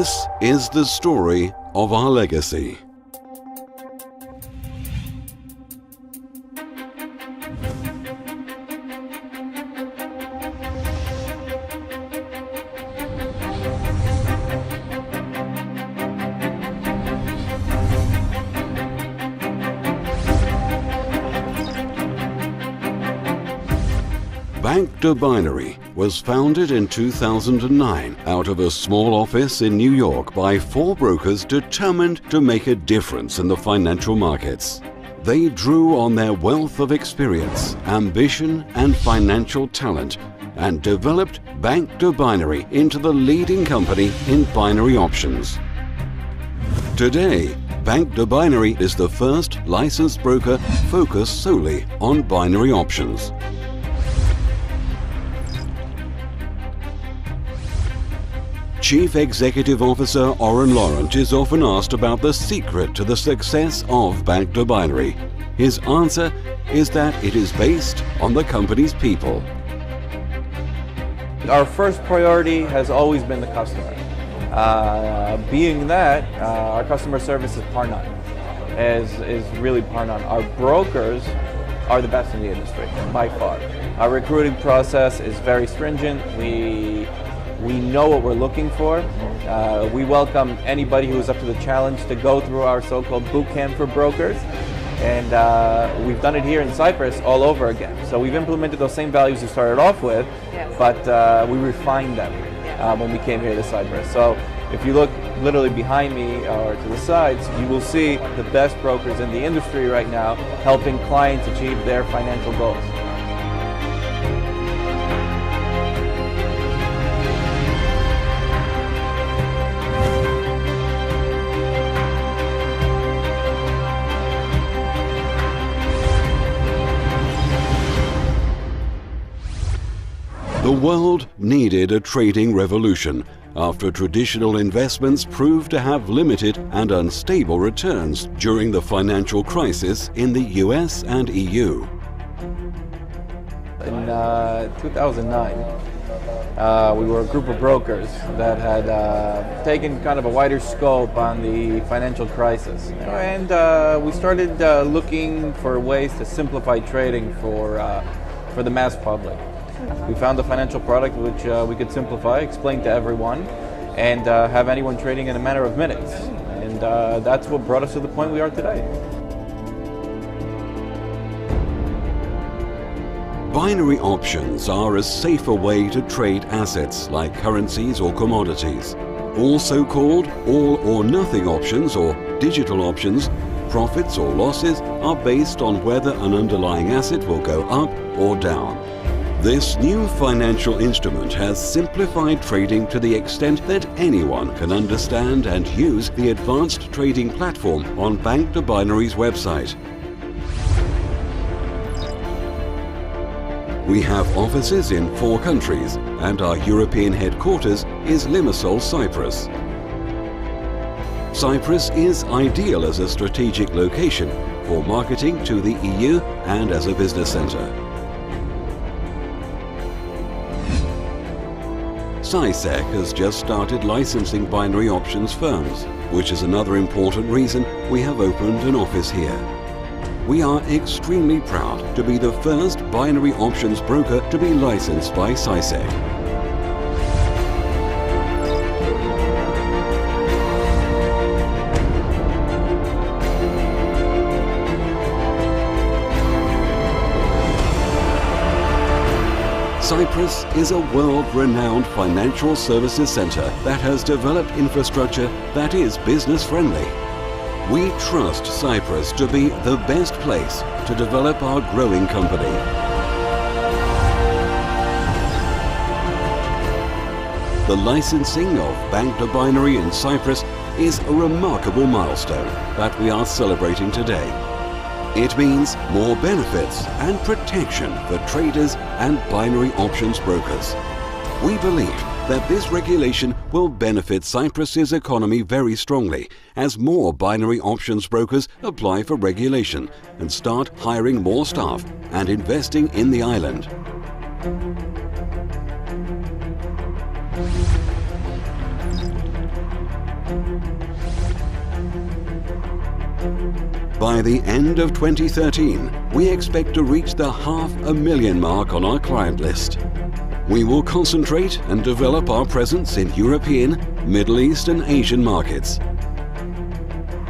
This is the story of our legacy. Bank de Binary was founded in 2009 out of a small office in New York by 4 brokers determined to make a difference in the financial markets. They drew on their wealth of experience, ambition, and financial talent and developed Bank de Binary into the leading company in binary options. Today, Bank de Binary is the first licensed broker focused solely on binary options. Chief Executive Officer Oren Laurent is often asked about the secret to the success of Bank de Binary. His answer is that it is based on the company's people. Our first priority has always been the customer. Being that, our customer service is par none, is really par none. Our brokers are the best in the industry, by far. Our recruiting process is very stringent. We know what we're looking for. We welcome anybody who is up to the challenge to go through our so-called boot camp for brokers. And we've done it here in Cyprus all over again. So we've implemented those same values we started off with, yes, but we refined them when we came here to Cyprus. So if you look literally behind me or to the sides, you will see the best brokers in the industry right now helping clients achieve their financial goals. The world needed a trading revolution after traditional investments proved to have limited and unstable returns during the financial crisis in the US and EU. In 2009, we were a group of brokers that had taken kind of a wider scope on the financial crisis. And we started looking for ways to simplify trading for the mass public. We found a financial product which we could simplify, explain to everyone, and have anyone trading in a matter of minutes. And that's what brought us to the point we are today. Binary options are a safer way to trade assets like currencies or commodities. Also called all-or-nothing options or digital options, profits or losses are based on whether an underlying asset will go up or down. This new financial instrument has simplified trading to the extent that anyone can understand and use the advanced trading platform on Bank de Binary's website. We have offices in 4 countries and our European headquarters is Limassol, Cyprus. Cyprus is ideal as a strategic location for marketing to the EU and as a business centre. CySec has just started licensing binary options firms, which is another important reason we have opened an office here. We are extremely proud to be the first binary options broker to be licensed by CySec. Cyprus is a world-renowned financial services center that has developed infrastructure that is business-friendly. We trust Cyprus to be the best place to develop our growing company. The licensing of Bank de Binary in Cyprus is a remarkable milestone that we are celebrating today. It means more benefits and protection for traders and binary options brokers. We believe that this regulation will benefit Cyprus's economy very strongly as more binary options brokers apply for regulation and start hiring more staff and investing in the island. By the end of 2013, we expect to reach the 500,000 mark on our client list. We will concentrate and develop our presence in European, Middle East and Asian markets.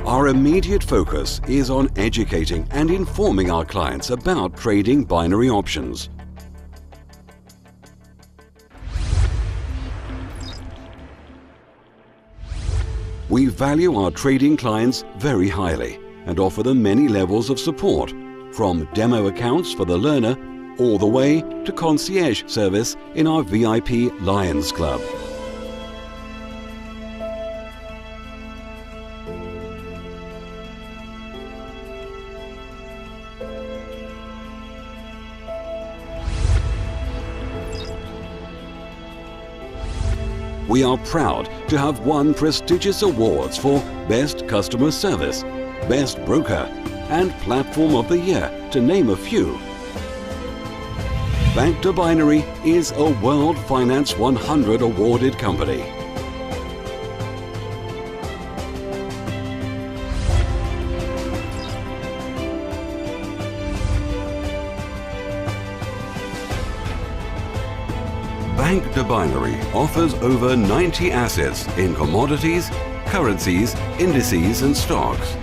Our immediate focus is on educating and informing our clients about trading binary options. We value our trading clients very highly and offer them many levels of support, from demo accounts for the learner all the way to concierge service in our VIP Lions Club. We are proud to have won prestigious awards for Best Customer Service, Best Broker and Platform of the Year, to name a few. Bank to Binary is a World Finance 100 awarded company. Bank to Binary offers over 90 assets in commodities, currencies, indices and stocks.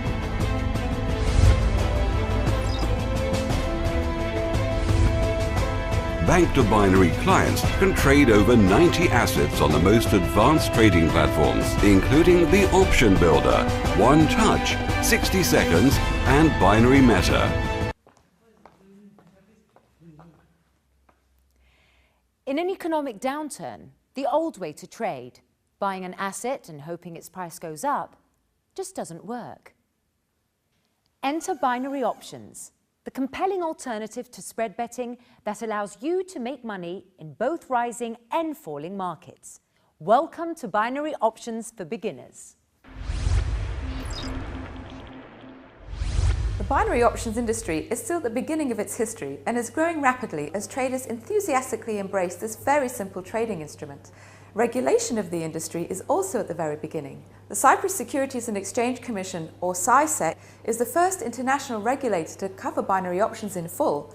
Bank to Binary clients can trade over 90 assets on the most advanced trading platforms, including the Option Builder, One Touch, 60 Seconds and Binary Meta. In an economic downturn, the old way to trade, buying an asset and hoping its price goes up, just doesn't work. Enter binary options, the compelling alternative to spread betting that allows you to make money in both rising and falling markets. Welcome to Binary Options for Beginners. The binary options industry is still at the beginning of its history and is growing rapidly as traders enthusiastically embrace this very simple trading instrument. Regulation of the industry is also at the very beginning. The Cyprus Securities and Exchange Commission, or CySEC, is the first international regulator to cover binary options in full.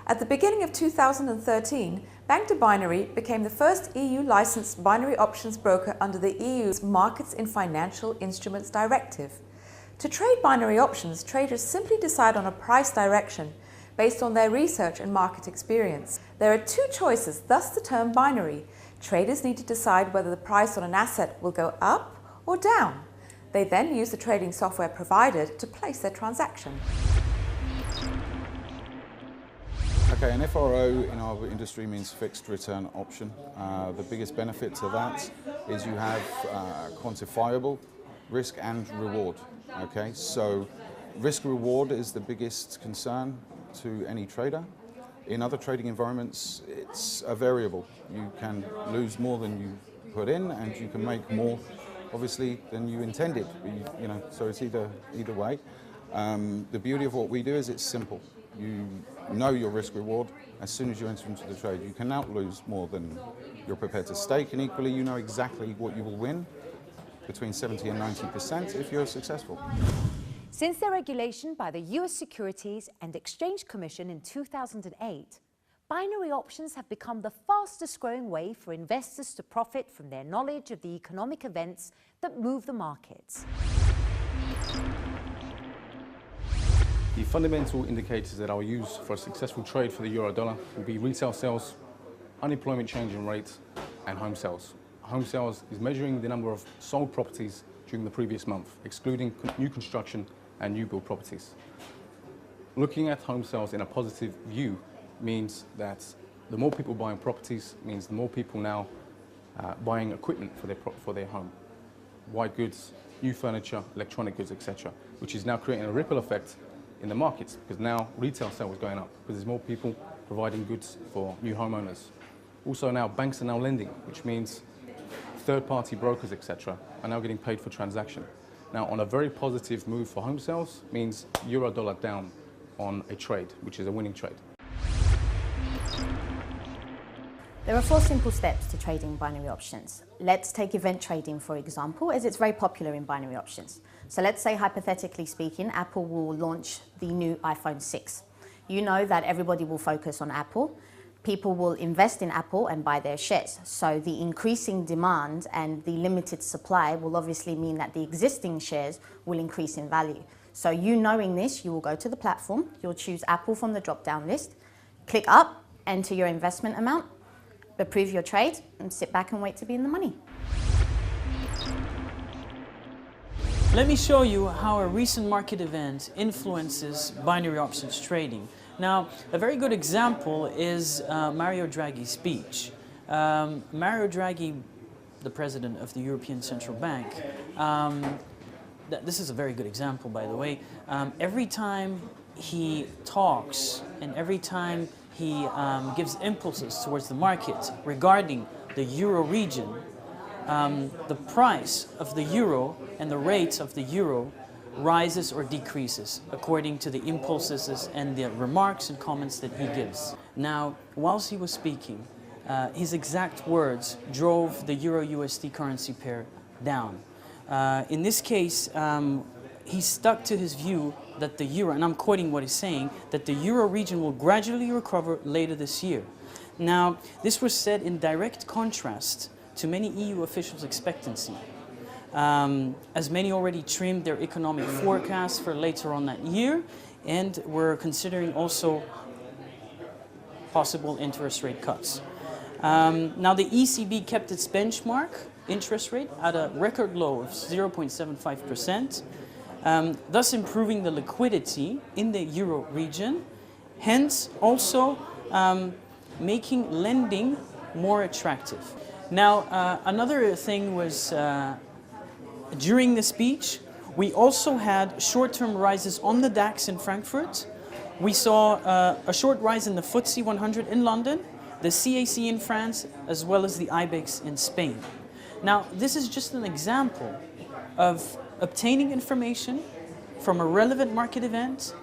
At the beginning of 2013, Bank to Binary became the first EU-licensed binary options broker under the EU's Markets in Financial Instruments Directive. To trade binary options, traders simply decide on a price direction based on their research and market experience. There are two choices, thus the term binary. Traders need to decide whether the price on an asset will go up or down. They then use the trading software provided to place their transaction. Okay, an FRO in our industry means fixed return option. The biggest benefit to that is you have quantifiable risk and reward. Okay, so risk reward is the biggest concern to any trader. In other trading environments, it's a variable. You can lose more than you put in, and you can make more, obviously, than you intended. You know, so it's either way. The beauty of what we do is it's simple. You know your risk reward as soon as you enter into the trade. You cannot lose more than you're prepared to stake, and equally, you know exactly what you will win, between 70 and 90% if you're successful. Since their regulation by the US Securities and Exchange Commission in 2008, binary options have become the fastest growing way for investors to profit from their knowledge of the economic events that move the markets. The fundamental indicators that I'll use for a successful trade for the euro-dollar will be retail sales, unemployment changing rate, and home sales. Home sales is measuring the number of sold properties during the previous month, excluding new construction and new build properties. Looking at home sales in a positive view means that the more people buying properties means the more people now buying equipment for their home. White goods, new furniture, electronic goods, etc., which is now creating a ripple effect in the markets, because now retail sales is going up because there's more people providing goods for new homeowners. Also now banks are now lending, which means third-party brokers, etc., are now getting paid for transaction. Now, on a very positive move for home sales means euro-dollar down on a trade, which is a winning trade. There are 4 simple steps to trading binary options. Let's take event trading, for example, as it's very popular in binary options. So let's say, hypothetically speaking, Apple will launch the new iPhone 6. You know that everybody will focus on Apple. People will invest in Apple and buy their shares. So the increasing demand and the limited supply will obviously mean that the existing shares will increase in value. So you knowing this, you will go to the platform, you'll choose Apple from the drop-down list, click up, enter your investment amount, approve your trade, and sit back and wait to be in the money. Let me show you how a recent market event influences binary options trading. Now, a very good example is Mario Draghi's speech. Mario Draghi, the president of the European Central Bank, this is a very good example, by the way. Every time he talks and every time he gives impulses towards the market regarding the euro region, the price of the euro and the rate of the euro rises or decreases according to the impulses and the remarks and comments that he gives. Now, whilst he was speaking, his exact words drove the euro-USD currency pair down. In this case, he stuck to his view that the euro, and I'm quoting what he's saying, that the euro region will gradually recover later this year. Now, this was said in direct contrast to many EU officials' expectancy, as many already trimmed their economic forecasts for later on that year, and were considering also possible interest rate cuts. Now, the ECB kept its benchmark interest rate at a record low of 0.75%, thus improving the liquidity in the euro region, hence also making lending more attractive. Now, another thing was during the speech, we also had short-term rises on the DAX in Frankfurt. We saw a short rise in the FTSE 100 in London, the CAC in France, as well as the IBEX in Spain. Now, this is just an example of obtaining information from a relevant market event,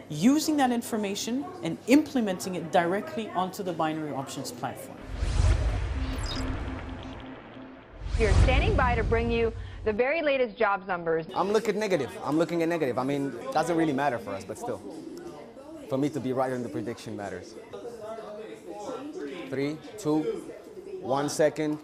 using that information and implementing it directly onto the binary options platform. You're standing by to bring you the very latest jobs numbers. I'm looking negative. I mean, it doesn't really matter for us, but still. For me to be right on the prediction matters. 3, 2, 1 second.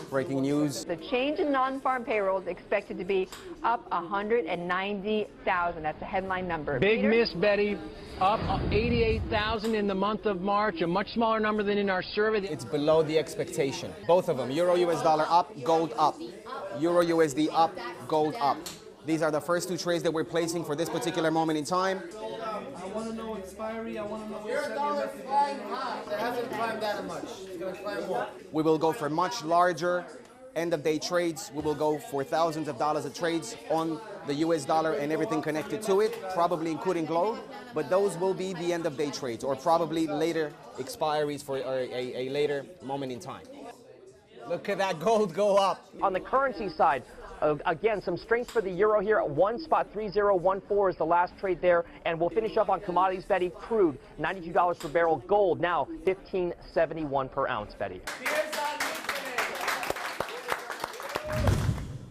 Breaking news. The change in non-farm payroll is expected to be up 190,000. That's a headline number. Big miss, Betty. Up 88,000 in the month of March, a much smaller number than in our survey. It's below the expectation. Both of them. Euro US dollar up, gold up. Euro USD up, gold up. These are the first 2 trades that we're placing for this particular moment in time. I want to know expiry. I want to know your dollar flying high. It hasn't climbed that much. It's going to climb more. We will go for much larger end-of-day trades. We will go for thousands of dollars of trades on the US dollar and everything connected to it, probably including gold. But those will be the end-of-day trades, or probably later expiries for a later moment in time. Look at that gold go up. On the currency side, again, some strength for the euro here. 1.3014 is the last trade there. And we'll finish up on commodities, Betty. Crude, $92 per barrel. Gold, now $15.71 per ounce, Betty.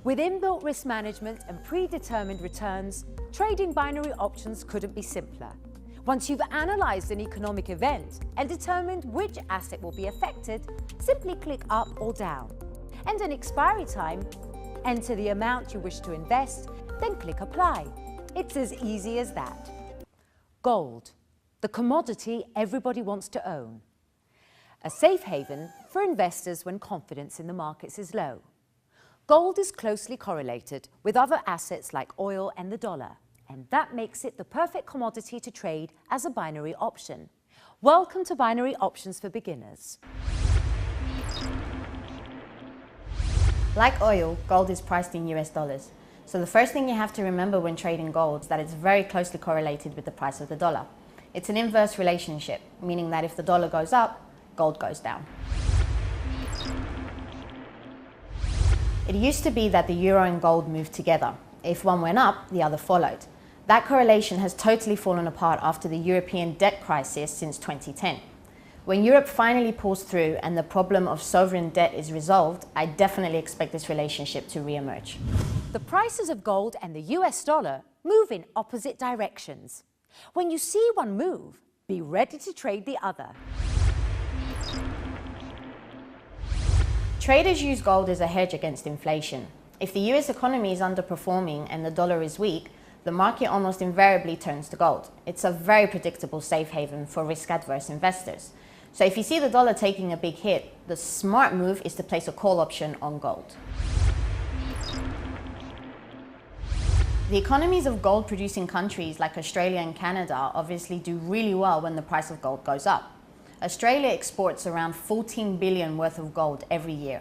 With inbuilt risk management and predetermined returns, trading binary options couldn't be simpler. Once you've analysed an economic event and determined which asset will be affected, simply click up or down. And an expiry time, enter the amount you wish to invest, then click apply. It's as easy as that. Gold, the commodity everybody wants to own. A safe haven for investors when confidence in the markets is low. Gold is closely correlated with other assets like oil and the dollar, and that makes it the perfect commodity to trade as a binary option. Welcome to Binary Options for Beginners. Like oil, gold is priced in US dollars. So the first thing you have to remember when trading gold is that it's very closely correlated with the price of the dollar. It's an inverse relationship, meaning that if the dollar goes up, gold goes down. It used to be that the euro and gold moved together. If one went up, the other followed. That correlation has totally fallen apart after the European debt crisis since 2010. When Europe finally pulls through and the problem of sovereign debt is resolved, I definitely expect this relationship to re-emerge. The prices of gold and the US dollar move in opposite directions. When you see one move, be ready to trade the other. Traders use gold as a hedge against inflation. If the US economy is underperforming and the dollar is weak, the market almost invariably turns to gold. It's a very predictable safe haven for risk-adverse investors. So if you see the dollar taking a big hit, the smart move is to place a call option on gold. The economies of gold-producing countries like Australia and Canada obviously do really well when the price of gold goes up. Australia exports around 14 billion worth of gold every year.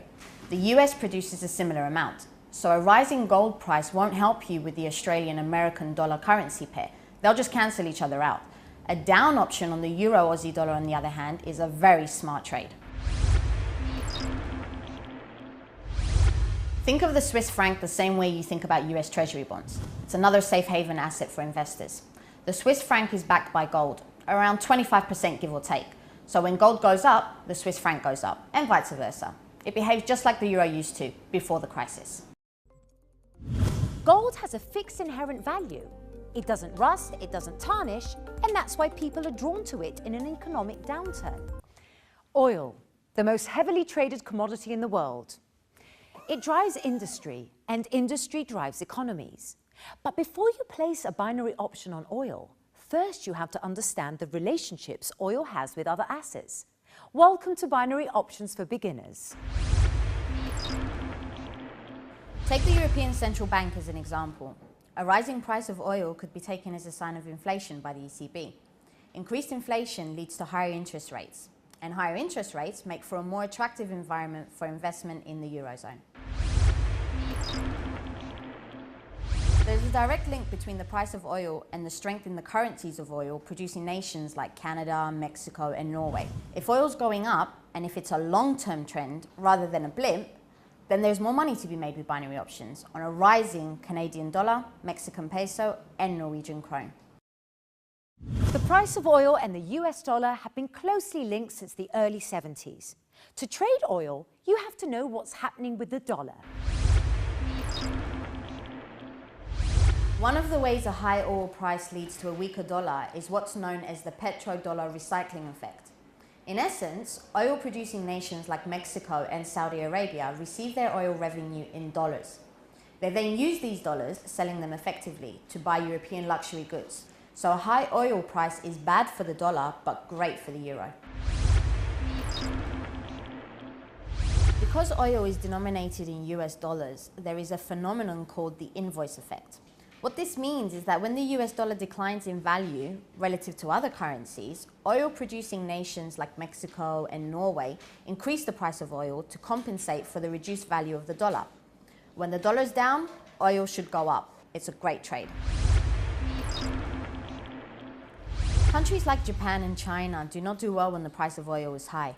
The US produces a similar amount. So a rising gold price won't help you with the Australian-American dollar currency pair. They'll just cancel each other out. A down option on the Euro-Aussie dollar, on the other hand, is a very smart trade. Think of the Swiss franc the same way you think about US Treasury bonds. It's another safe haven asset for investors. The Swiss franc is backed by gold, around 25% give or take. So when gold goes up, the Swiss franc goes up, and vice versa. It behaves just like the euro used to before the crisis. Gold has a fixed inherent value. It doesn't rust, it doesn't tarnish, and that's why people are drawn to it in an economic downturn. Oil, the most heavily traded commodity in the world. It drives industry, and industry drives economies. But before you place a binary option on oil, first you have to understand the relationships oil has with other assets. Welcome to Binary Options for Beginners. Take the European Central Bank as an example. A rising price of oil could be taken as a sign of inflation by the ECB. Increased inflation leads to higher interest rates, and higher interest rates make for a more attractive environment for investment in the Eurozone. There's a direct link between the price of oil and the strength in the currencies of oil producing nations like Canada, Mexico, and Norway. If oil's going up, and if it's a long-term trend rather than a blimp, then there's more money to be made with binary options on a rising Canadian dollar, Mexican peso, and Norwegian krone. The price of oil and the US dollar have been closely linked since the early 70s. To trade oil, you have to know what's happening with the dollar. One of the ways a high oil price leads to a weaker dollar is what's known as the petrodollar recycling effect. In essence, oil-producing nations like Mexico and Saudi Arabia receive their oil revenue in dollars. They then use these dollars, selling them effectively, to buy European luxury goods. So a high oil price is bad for the dollar, but great for the euro. Because oil is denominated in US dollars, there is a phenomenon called the invoice effect. What this means is that when the US dollar declines in value relative to other currencies, oil-producing nations like Mexico and Norway increase the price of oil to compensate for the reduced value of the dollar. When the dollar's down, oil should go up. It's a great trade. Countries like Japan and China do not do well when the price of oil is high.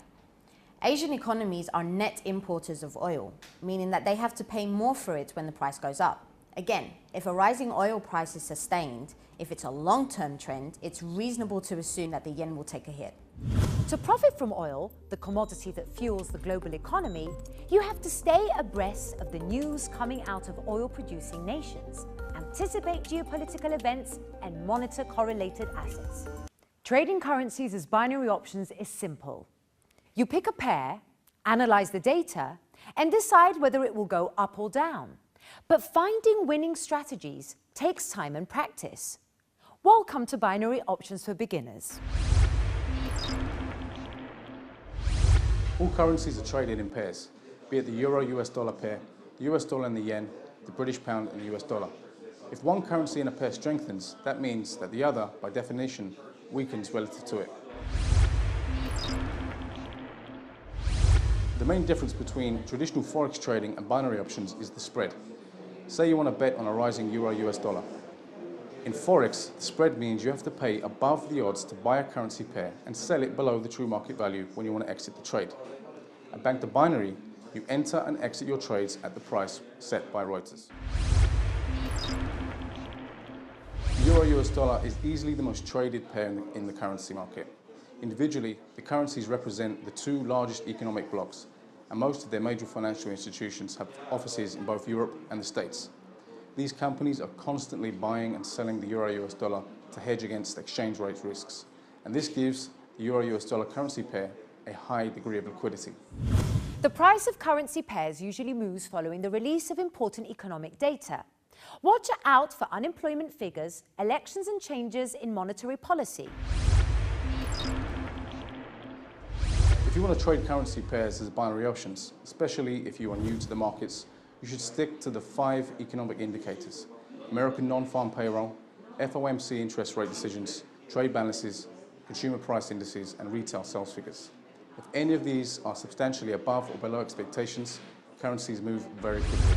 Asian economies are net importers of oil, meaning that they have to pay more for it when the price goes up. Again, if a rising oil price is sustained, if it's a long-term trend, it's reasonable to assume that the yen will take a hit. To profit from oil, the commodity that fuels the global economy, you have to stay abreast of the news coming out of oil-producing nations, anticipate geopolitical events, and monitor correlated assets. Trading currencies as binary options is simple. You pick a pair, analyze the data, and decide whether it will go up or down. But finding winning strategies takes time and practice. Welcome to Binary Options for Beginners. All currencies are traded in pairs, be it the euro-US dollar pair, the US dollar and the yen, the British pound and the US dollar. If one currency in a pair strengthens, that means that the other, by definition, weakens relative to it. The main difference between traditional forex trading and binary options is the spread. Say you want to bet on a rising euro-US dollar. In forex, the spread means you have to pay above the odds to buy a currency pair and sell it below the true market value when you want to exit the trade. At Bank to Binary, you enter and exit your trades at the price set by Reuters. Euro-US dollar is easily the most traded pair in the currency market. Individually, the currencies represent the two largest economic blocs, and most of their major financial institutions have offices in both Europe and the States. These companies are constantly buying and selling the euro-US dollar to hedge against exchange rate risks, and this gives the euro-US dollar currency pair a high degree of liquidity. The price of currency pairs usually moves following the release of important economic data. Watch out for unemployment figures, elections and changes in monetary policy. If you want to trade currency pairs as binary options, especially if you are new to the markets, you should stick to the 5 economic indicators: American non-farm payroll, FOMC interest rate decisions, trade balances, consumer price indices, and retail sales figures. If any of these are substantially above or below expectations, currencies move very quickly.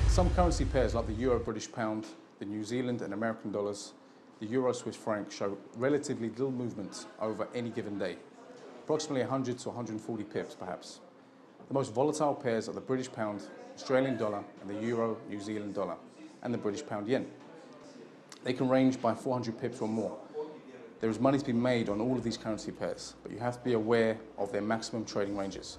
Some currency pairs like the Euro-British pound, the New Zealand and American dollars, the Euro-Swiss franc show relatively little movement over any given day, approximately 100 to 140 pips perhaps. The most volatile pairs are the British pound, Australian dollar and the Euro-New Zealand dollar, and the British pound yen. They can range by 400 pips or more. There is money to be made on all of these currency pairs, but you have to be aware of their maximum trading ranges.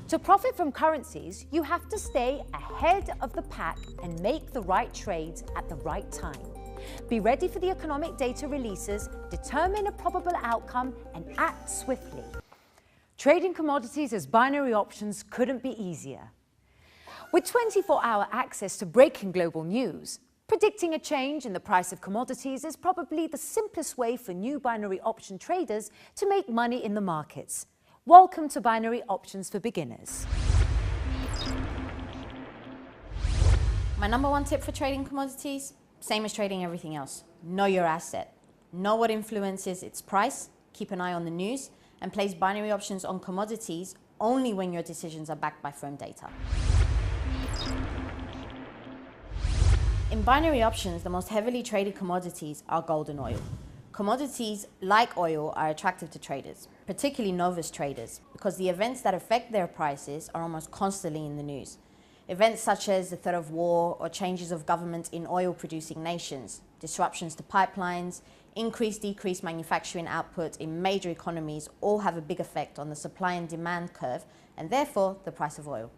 To profit from currencies, you have to stay ahead of the pack and make the right trades at the right time. Be ready for the economic data releases, determine a probable outcome, and act swiftly. Trading commodities as binary options couldn't be easier. With 24-hour access to breaking global news, predicting a change in the price of commodities is probably the simplest way for new binary option traders to make money in the markets. Welcome to Binary Options for Beginners. My number one tip for trading commodities, same as trading everything else. Know your asset. Know what influences its price, keep an eye on the news, and place binary options on commodities only when your decisions are backed by firm data. In binary options, the most heavily traded commodities are gold and oil. Commodities, like oil, are attractive to traders, particularly novice traders, because the events that affect their prices are almost constantly in the news. Events such as the threat of war or changes of government in oil-producing nations, disruptions to pipelines, decreased manufacturing output in major economies all have a big effect on the supply and demand curve and therefore the price of oil.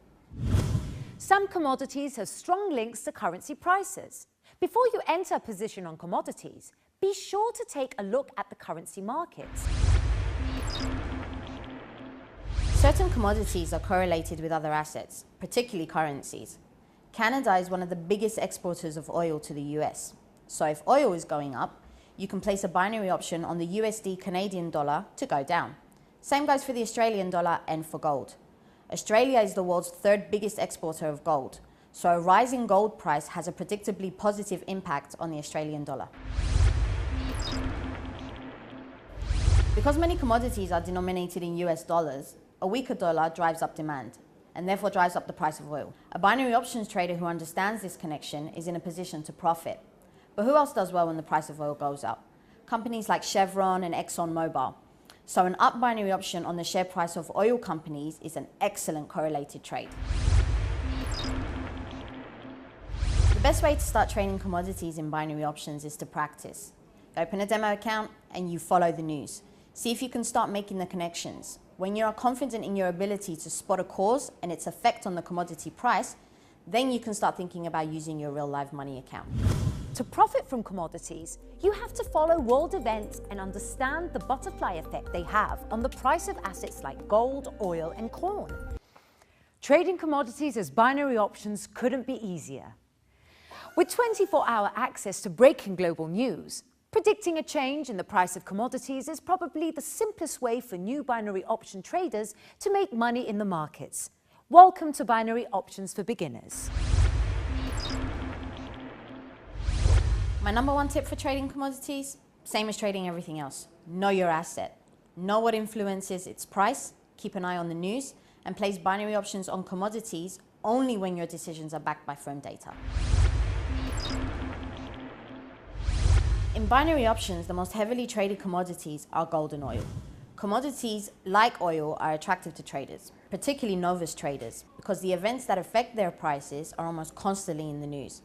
Some commodities have strong links to currency prices. Before you enter a position on commodities, be sure to take a look at the currency markets. Certain commodities are correlated with other assets, particularly currencies. Canada is one of the biggest exporters of oil to the US. So if oil is going up, you can place a binary option on the USD Canadian dollar to go down. Same goes for the Australian dollar and for gold. Australia is the world's 3rd biggest exporter of gold, so a rising gold price has a predictably positive impact on the Australian dollar. Because many commodities are denominated in US dollars, a weaker dollar drives up demand and therefore drives up the price of oil. A binary options trader who understands this connection is in a position to profit. But who else does well when the price of oil goes up? Companies like Chevron and ExxonMobil. So an up binary option on the share price of oil companies is an excellent correlated trade. The best way to start trading commodities in binary options is to practice. Open a demo account and you follow the news. See if you can start making the connections. When you are confident in your ability to spot a cause and its effect on the commodity price, then you can start thinking about using your real live money account. To profit from commodities, you have to follow world events and understand the butterfly effect they have on the price of assets like gold, oil, and corn. Trading commodities as binary options couldn't be easier. With 24-hour access to breaking global news, predicting a change in the price of commodities is probably the simplest way for new binary option traders to make money in the markets. Welcome to Binary Options for Beginners. My number one tip for trading commodities, same as trading everything else. Know your asset. Know what influences its price, keep an eye on the news, and place binary options on commodities only when your decisions are backed by firm data. In binary options, the most heavily traded commodities are gold and oil. Commodities, like oil, are attractive to traders, particularly novice traders, because the events that affect their prices are almost constantly in the news.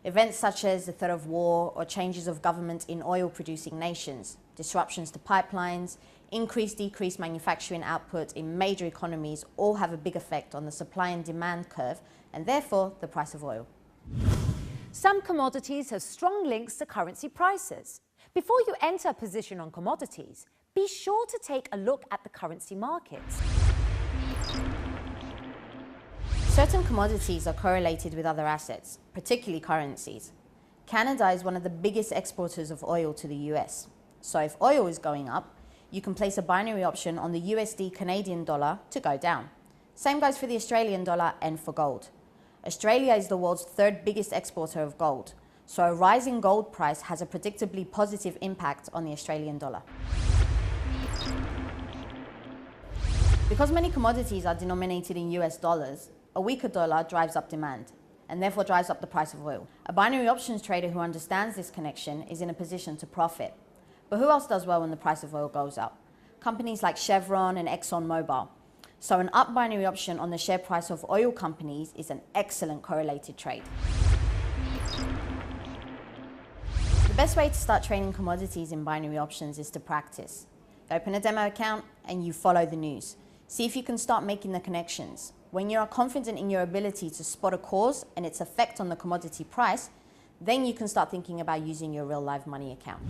Events such as the threat of war or changes of government in oil-producing nations, disruptions to pipelines, increased-decreased manufacturing output in major economies all have a big effect on the supply and demand curve and therefore the price of oil. Some commodities have strong links to currency prices. Before you enter a position on commodities, be sure to take a look at the currency markets. Certain commodities are correlated with other assets, particularly currencies. Canada is one of the biggest exporters of oil to the US. So if oil is going up, you can place a binary option on the USD Canadian dollar to go down. Same goes for the Australian dollar and for gold. Australia is the world's third biggest exporter of gold, so a rising gold price has a predictably positive impact on the Australian dollar. Because many commodities are denominated in US dollars, a weaker dollar drives up demand and therefore drives up the price of oil. A binary options trader who understands this connection is in a position to profit. But who else does well when the price of oil goes up? Companies like Chevron and ExxonMobil. So an up binary option on the share price of oil companies is an excellent correlated trade. The best way to start trading commodities in binary options is to practice. Open a demo account and you follow the news. See if you can start making the connections. When you are confident in your ability to spot a cause and its effect on the commodity price, then you can start thinking about using your real live money account.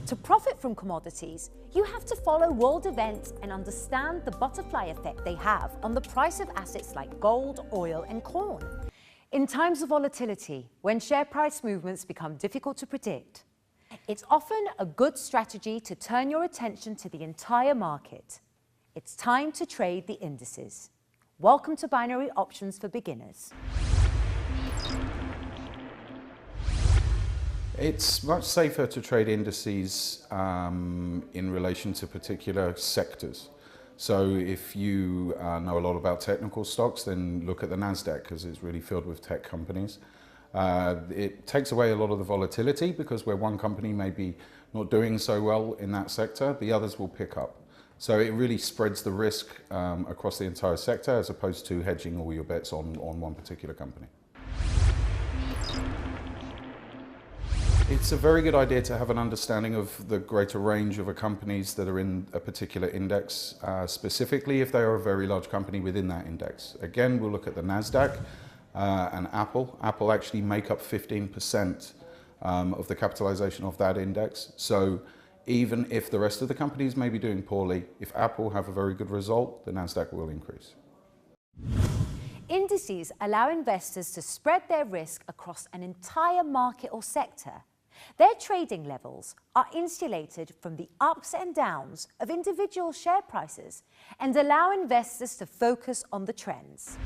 To profit from commodities, you have to follow world events and understand the butterfly effect they have on the price of assets like gold, oil, and corn. In times of volatility, when share price movements become difficult to predict, it's often a good strategy to turn your attention to the entire market. It's time to trade the indices. Welcome to Binary Options for Beginners. It's much safer to trade indices in relation to particular sectors. So if you know a lot about technical stocks, then look at the NASDAQ because it's really filled with tech companies. It takes away a lot of the volatility because where one company may be not doing so well in that sector, the others will pick up. So it really spreads the risk across the entire sector as opposed to hedging all your bets on one particular company. It's a very good idea to have an understanding of the greater range of companies that are in a particular index, specifically if they are a very large company within that index. Again, we'll look at the NASDAQ and Apple. Apple actually make up 15% of the capitalization of that index. So even if the rest of the companies may be doing poorly, if Apple have a very good result, the NASDAQ will increase. Indices allow investors to spread their risk across an entire market or sector. Their trading levels are insulated from the ups and downs of individual share prices and allow investors to focus on the trends.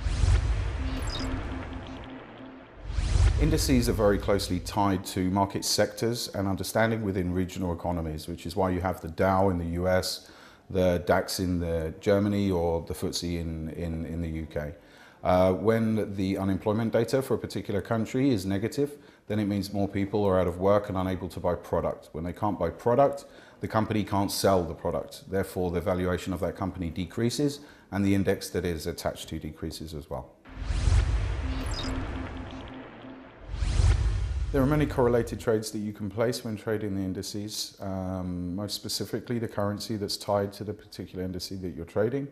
Indices are very closely tied to market sectors and understanding within regional economies, which is why you have the Dow in the US, the DAX in Germany, or the FTSE in the UK. When the unemployment data for a particular country is negative, then it means more people are out of work and unable to buy product. When they can't buy product, the company can't sell the product. Therefore, the valuation of that company decreases and the index that is attached to decreases as well. There are many correlated trades that you can place when trading the indices, most specifically the currency that's tied to the particular indice that you're trading,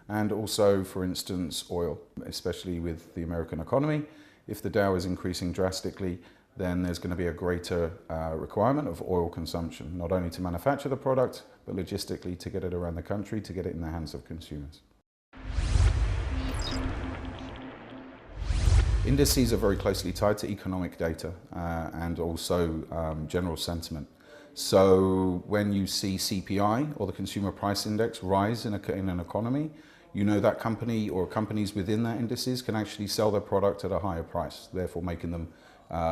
and also, for instance, oil, especially with the American economy. If the Dow is increasing drastically, then there's going to be a greater requirement of oil consumption, not only to manufacture the product, but logistically to get it around the country, to get it in the hands of consumers. Indices are very closely tied to economic data and also general sentiment. So when you see CPI or the Consumer Price Index rise in an economy, you know that company or companies within that indices can actually sell their product at a higher price, therefore making them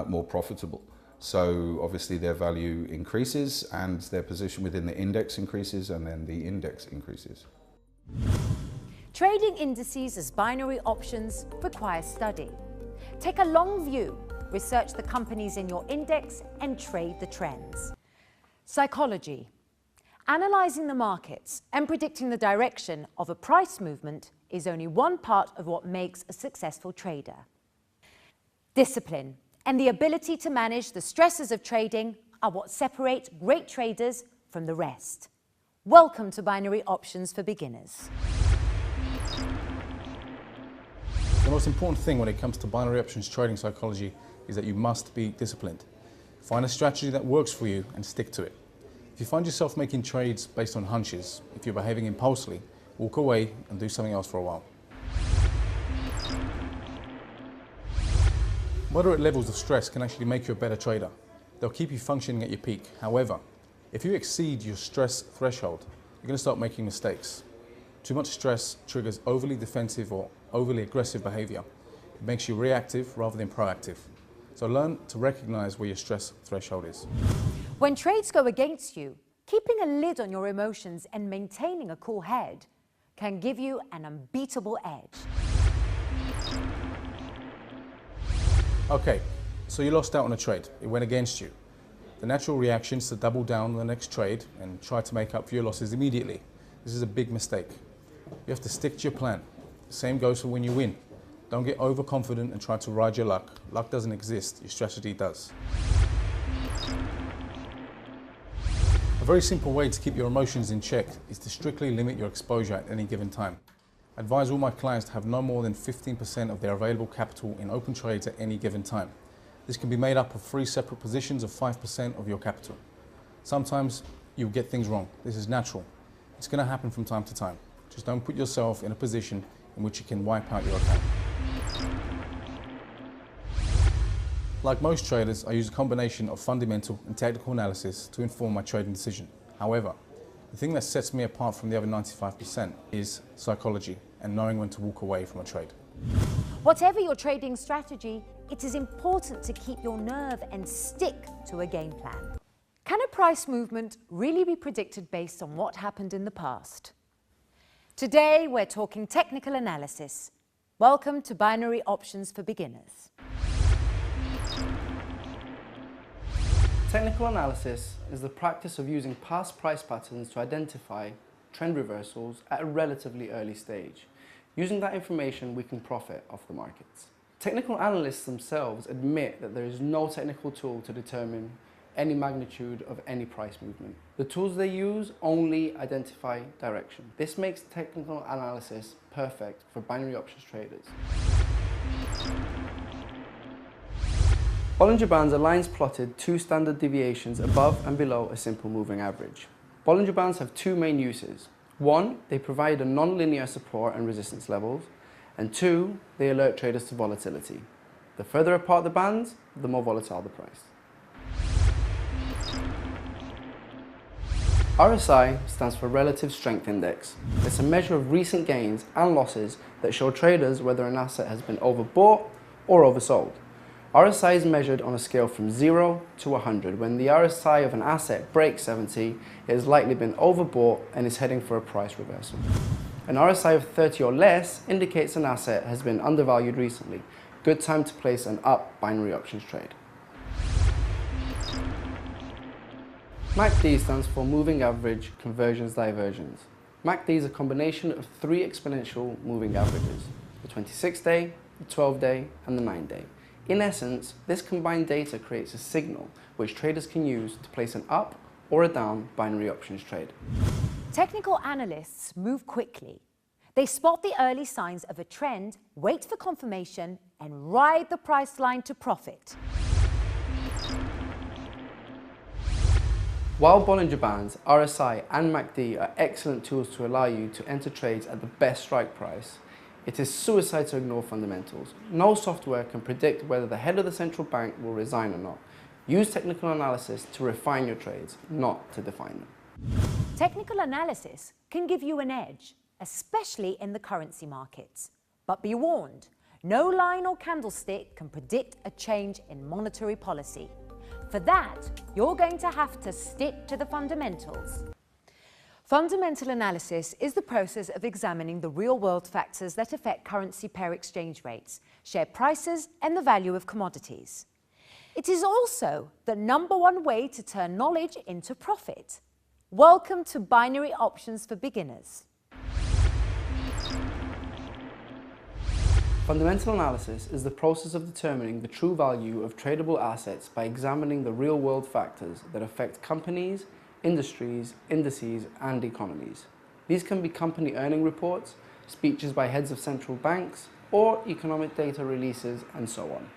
more profitable. So obviously their value increases and their position within the index increases, and then the index increases. Trading indices as binary options requires study. Take a long view, research the companies in your index, and trade the trends. Psychology. Analyzing the markets and predicting the direction of a price movement is only one part of what makes a successful trader. Discipline. and the ability to manage the stresses of trading are what separate great traders from the rest. Welcome to Binary Options for Beginners. The most important thing when it comes to binary options trading psychology is that you must be disciplined. Find a strategy that works for you and stick to it. If you find yourself making trades based on hunches, if you're behaving impulsively, walk away and do something else for a while. Moderate levels of stress can actually make you a better trader. They'll keep you functioning at your peak. However, if you exceed your stress threshold, you're going to start making mistakes. Too much stress triggers overly defensive or overly aggressive behavior. It makes you reactive rather than proactive. So learn to recognize where your stress threshold is. When trades go against you, keeping a lid on your emotions and maintaining a cool head can give you an unbeatable edge. Okay, so you lost out on a trade. It went against you. The natural reaction is to double down on the next trade and try to make up for your losses immediately. This is a big mistake. You have to stick to your plan. The same goes for when you win. Don't get overconfident and try to ride your luck. Luck doesn't exist, your strategy does. A very simple way to keep your emotions in check is to strictly limit your exposure at any given time. I advise all my clients to have no more than 15% of their available capital in open trades at any given time. This can be made up of 3 separate positions of 5% of your capital. Sometimes you'll get things wrong. This is natural. It's going to happen from time to time. Just don't put yourself in a position in which you can wipe out your account. Like most traders, I use a combination of fundamental and technical analysis to inform my trading decision. However, the thing that sets me apart from the other 95% is psychology and knowing when to walk away from a trade. Whatever your trading strategy, it is important to keep your nerve and stick to a game plan. Can a price movement really be predicted based on what happened in the past? Today, we're talking technical analysis. Welcome to Binary Options for Beginners. Technical analysis is the practice of using past price patterns to identify trend reversals at a relatively early stage. Using that information, we can profit off the markets. Technical analysts themselves admit that there is no technical tool to determine any magnitude of any price movement. The tools they use only identify direction. This makes technical analysis perfect for binary options traders. Bollinger Bands are lines plotted 2 standard deviations above and below a simple moving average. Bollinger Bands have 2 main uses. 1, they provide a non-linear support and resistance levels, and 2, they alert traders to volatility. The further apart the bands, the more volatile the price. RSI stands for Relative Strength Index. It's a measure of recent gains and losses that show traders whether an asset has been overbought or oversold. RSI is measured on a scale from 0 to 100. When the RSI of an asset breaks 70, it has likely been overbought and is heading for a price reversal. An RSI of 30 or less indicates an asset has been undervalued recently. Good time to place an up binary options trade. MACD stands for Moving Average Convergence Divergence. MACD is a combination of 3 exponential moving averages: the 26-day, the 12-day, and the 9-day. In essence, this combined data creates a signal which traders can use to place an up or a down binary options trade. Technical analysts move quickly. They spot the early signs of a trend, wait for confirmation, and ride the price line to profit. While Bollinger Bands, RSI, and MACD are excellent tools to allow you to enter trades at the best strike price, it is suicide to ignore fundamentals. No software can predict whether the head of the central bank will resign or not. Use technical analysis to refine your trades, not to define them. Technical analysis can give you an edge, especially in the currency markets. But be warned, no line or candlestick can predict a change in monetary policy. For that, you're going to have to stick to the fundamentals. Fundamental analysis is the process of examining the real-world factors that affect currency pair exchange rates, share prices, and the value of commodities. It is also the #1 way to turn knowledge into profit. Welcome to Binary Options for Beginners. Fundamental analysis is the process of determining the true value of tradable assets by examining the real-world factors that affect companies, industries, indices, and economies. These can be company earning reports, speeches by heads of central banks, or economic data releases, and so on.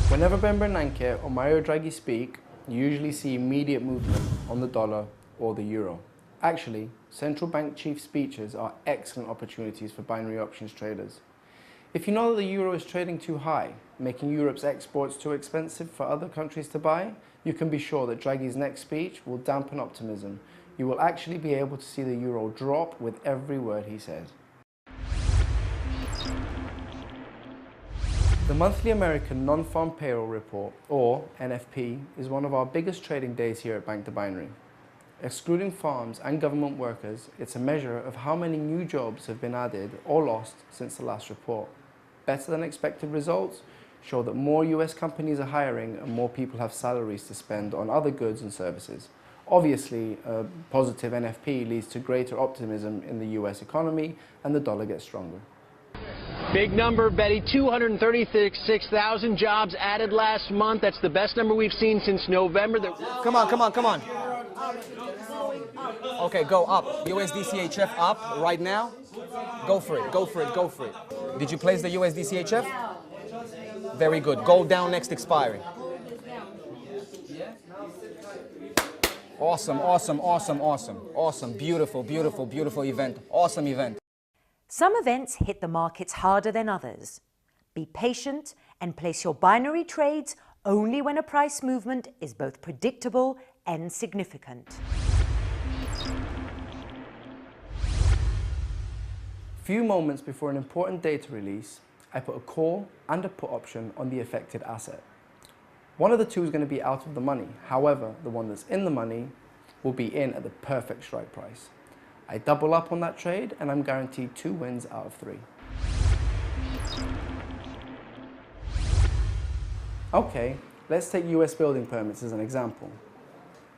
Whenever Ben Bernanke or Mario Draghi speak, you usually see immediate movement on the dollar or the euro. Actually, central bank chief speeches are excellent opportunities for binary options traders. If you know that the euro is trading too high, making Europe's exports too expensive for other countries to buy, you can be sure that Draghi's next speech will dampen optimism. You will actually be able to see the euro drop with every word he says. The monthly American Non-Farm Payroll Report, or NFP, is one of our biggest trading days here at Bank to Binary. Excluding farms and government workers, it's a measure of how many new jobs have been added or lost since the last report. Better than expected results show that more US companies are hiring and more people have salaries to spend on other goods and services. Obviously, a positive NFP leads to greater optimism in the US economy and the dollar gets stronger. Big number, Betty. 236,000 jobs added last month. That's the best number we've seen since November. Come on, come on, come on. Okay, go up. USDCHF up right now. Go for it, go for it, go for it. Did you place the USDCHF? Very good. Gold down next expiry. Awesome, awesome, awesome, awesome. Awesome, beautiful, beautiful, beautiful event. Awesome event. Some events hit the markets harder than others. Be patient and place your binary trades only when a price movement is both predictable and significant. Few moments before an important data release, I put a call and a put option on the affected asset. One of the two is going to be out of the money. However, the one that's in the money will be in at the perfect strike price. I double up on that trade and I'm guaranteed 2 wins out of 3. Okay, let's take US building permits as an example.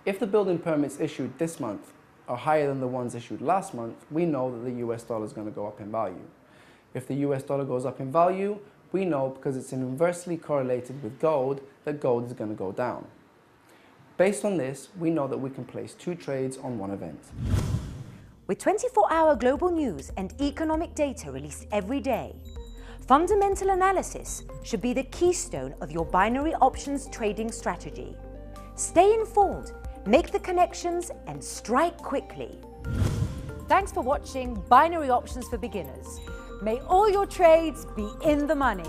If the building permits issued this month are higher than the ones issued last month, we know that the US dollar is going to go up in value. If the US dollar goes up in value, we know because it's inversely correlated with gold that gold is going to go down. Based on this, we know that we can place 2 trades on one event. With 24-hour global news and economic data released every day, fundamental analysis should be the keystone of your binary options trading strategy. Stay informed, make the connections, and strike quickly. Thanks for watching Binary Options for Beginners. May all your trades be in the money.